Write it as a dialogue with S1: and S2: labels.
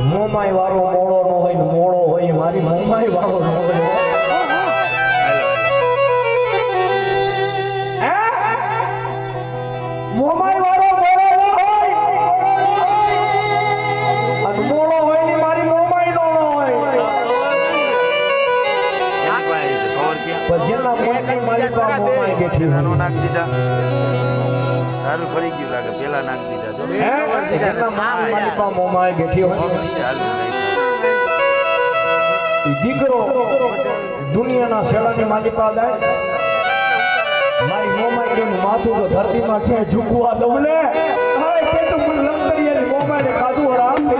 S1: મોમાઈ વાળો મોળો નો હોય મોળો હોય મારી મોમાઈ વાળો નો હોય મોમાઈ વાળો મોળો નો હોય અને મોળો હોય ની મારી મોમાઈ નો હોય જેના મોમાઈ મારી પાસે મોમાઈ બેઠી
S2: નાનો નાખ દીધા તારું ફરી ગયું લાગે પેલા નાખ દીધા તો
S1: જેના મારી પાસે મોમાઈ બેઠી હોય દીકરો દુનિયાના શેડાની માલી પાસે મારી મોમાઈ કે માથું તો ધરતીમાં ક્યાંય ઝૂકવા દઉં ને હવે કે તું મને લંગરિયાની મોમાઈને ખાધું હરામ